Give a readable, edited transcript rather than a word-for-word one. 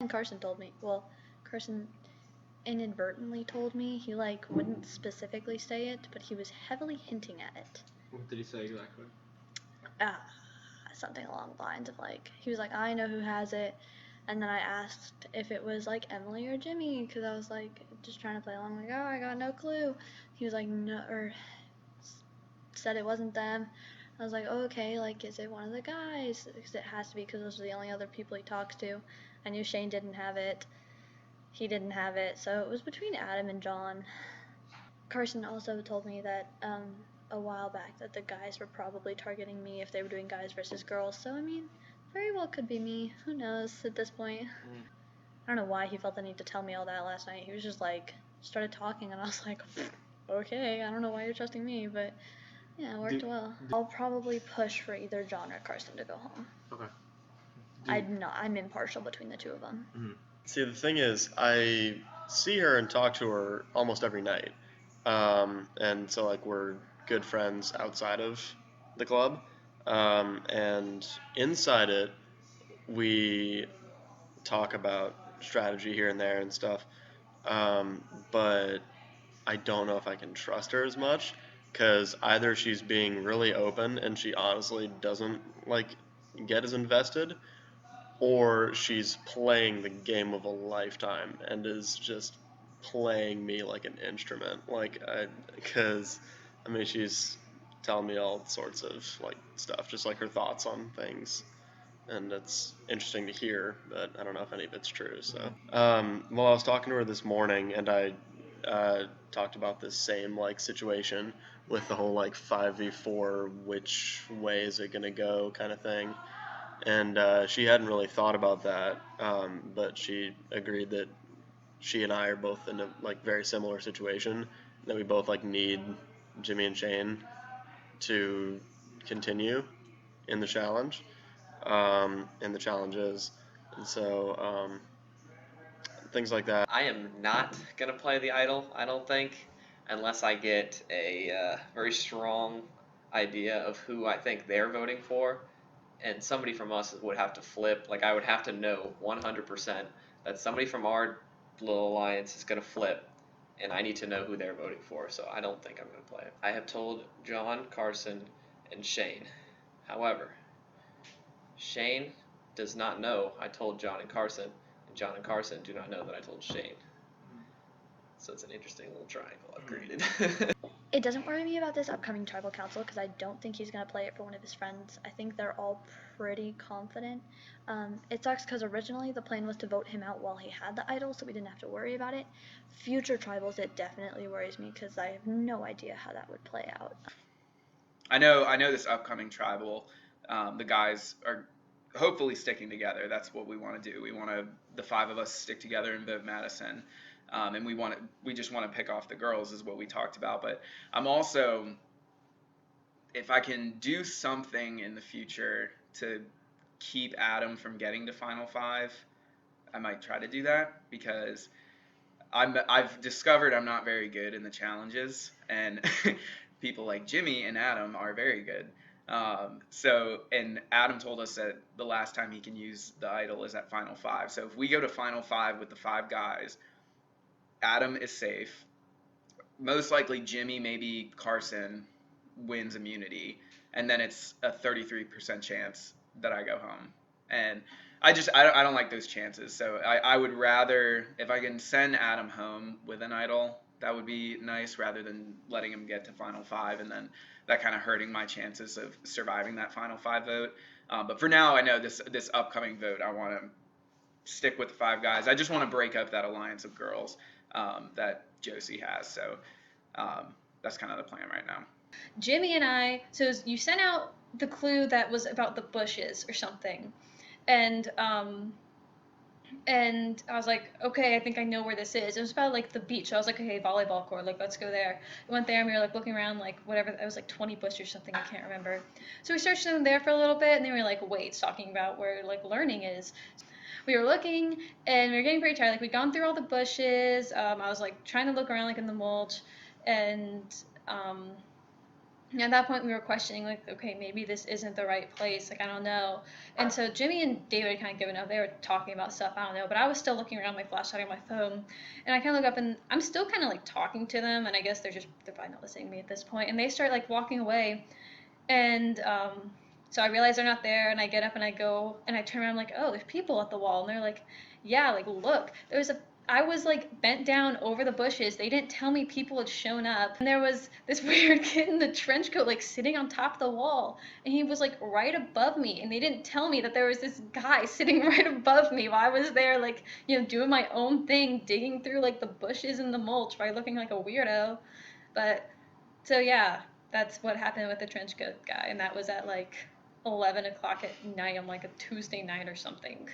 And Carson inadvertently told me. He wouldn't specifically say it, but he was heavily hinting at it. What did he say exactly? Something along the lines of he was like, I know who has it. And then I asked if it was Emily or Jimmy, because I was just trying to play along, oh, I got no clue. He was like, no, or said it wasn't them. I was like, oh, okay, is it one of the guys? Because it has to be, because those are the only other people he talks to. I knew Shane didn't have it. He didn't have it, so it was between Adam and John. Carson also told me that a while back that the guys were probably targeting me if they were doing guys versus girls. So, I mean, very well could be me. Who knows at this point? I don't know why he felt the need to tell me all that last night. He was just started talking, and I was like, okay, I don't know why you're trusting me, but yeah, it worked well. I'll probably push for either John or Carson to go home. Okay. I'm impartial between the two of them. Mm-hmm. See, the thing is, I see her and talk to her almost every night. And so, we're good friends outside of the club. And inside it, we talk about strategy here and there and stuff. But I don't know if I can trust her as much, because either she's being really open and she honestly doesn't, get as invested, or she's playing the game of a lifetime and is just playing me like an instrument. Because she's telling me all sorts of stuff, just her thoughts on things, and it's interesting to hear, but I don't know if any of it's true. So, well, I was talking to her this morning, and I talked about this same situation with the whole 5v4, which way is it gonna go kind of thing. And she hadn't really thought about that, but she agreed that she and I are both in a very similar situation, that we both need Jimmy and Shane to continue in the challenge, in the challenges, and so things like that. I am not gonna play the idol, I don't think, unless I get a very strong idea of who I think they're voting for, and somebody from us would have to flip. I would have to know 100% that somebody from our little alliance is gonna flip, and I need to know who they're voting for. So I don't think I'm gonna play it. I have told John, Carson, and Shane. However, Shane does not know I told John and Carson, and John and Carson do not know that I told Shane. So it's an interesting little triangle I've created. It doesn't worry me about this upcoming tribal council, because I don't think he's going to play it for one of his friends. I think they're all pretty confident. It sucks because originally the plan was to vote him out while he had the idol, so we didn't have to worry about it. Future tribals, it definitely worries me, because I have no idea how that would play out. I know this upcoming tribal, the guys are hopefully sticking together. That's what we want to do. We want the five of us stick together and vote Madison. And we just want to pick off the girls, is what we talked about. But I'm also, if I can do something in the future to keep Adam from getting to Final Five, I might try to do that, because I've discovered I'm not very good in the challenges, and people like Jimmy and Adam are very good. And Adam told us that the last time he can use the idol is at Final Five. So if we go to Final Five with the five guys, Adam is safe. Most likely Jimmy, maybe Carson, wins immunity, and then it's a 33% chance that I go home. And I don't like those chances. So I would rather, if I can send Adam home with an idol, that would be nice, rather than letting him get to Final Five and then that kind of hurting my chances of surviving that Final Five vote. But for now, I know this upcoming vote, I want to stick with the five guys. I just want to break up that alliance of girls that Josie has. So that's kind of the plan right now. Jimmy and I, so you sent out the clue that was about the bushes or something, and I was like, okay, I think I know where this is. It was about the beach. I was like, okay, volleyball court, let's go there. We went there and we were looking around, whatever, it was 20 bushes or something, I can't remember. So we searched them there for a little bit, and then we were like, wait, it's talking about where learning is. We were looking, and we were getting pretty tired. We'd gone through all the bushes. I was trying to look around in the mulch, and And at that point, we were questioning, like, okay, maybe this isn't the right place. Like, I don't know. And so Jimmy and David had kind of given up. They were talking about stuff. I don't know. But I was still looking around my flashlight on my phone. And I kind of look up, and I'm still kind of, like, talking to them. And I guess they're probably not listening to me at this point. And they start, like, walking away. And so I realize they're not there. And I get up, and I go, and I turn around, I'm like, oh, there's people at the wall. And they're like, yeah, like, look. I was like bent down over the bushes. They didn't tell me people had shown up. And there was this weird kid in the trench coat like sitting on top of the wall. And he was like right above me. And they didn't tell me that there was this guy sitting right above me while I was there like, doing my own thing, digging through like the bushes and the mulch by looking like a weirdo. But so yeah, that's what happened with the trench coat guy. And that was at like 11 o'clock at night on like a Tuesday night or something.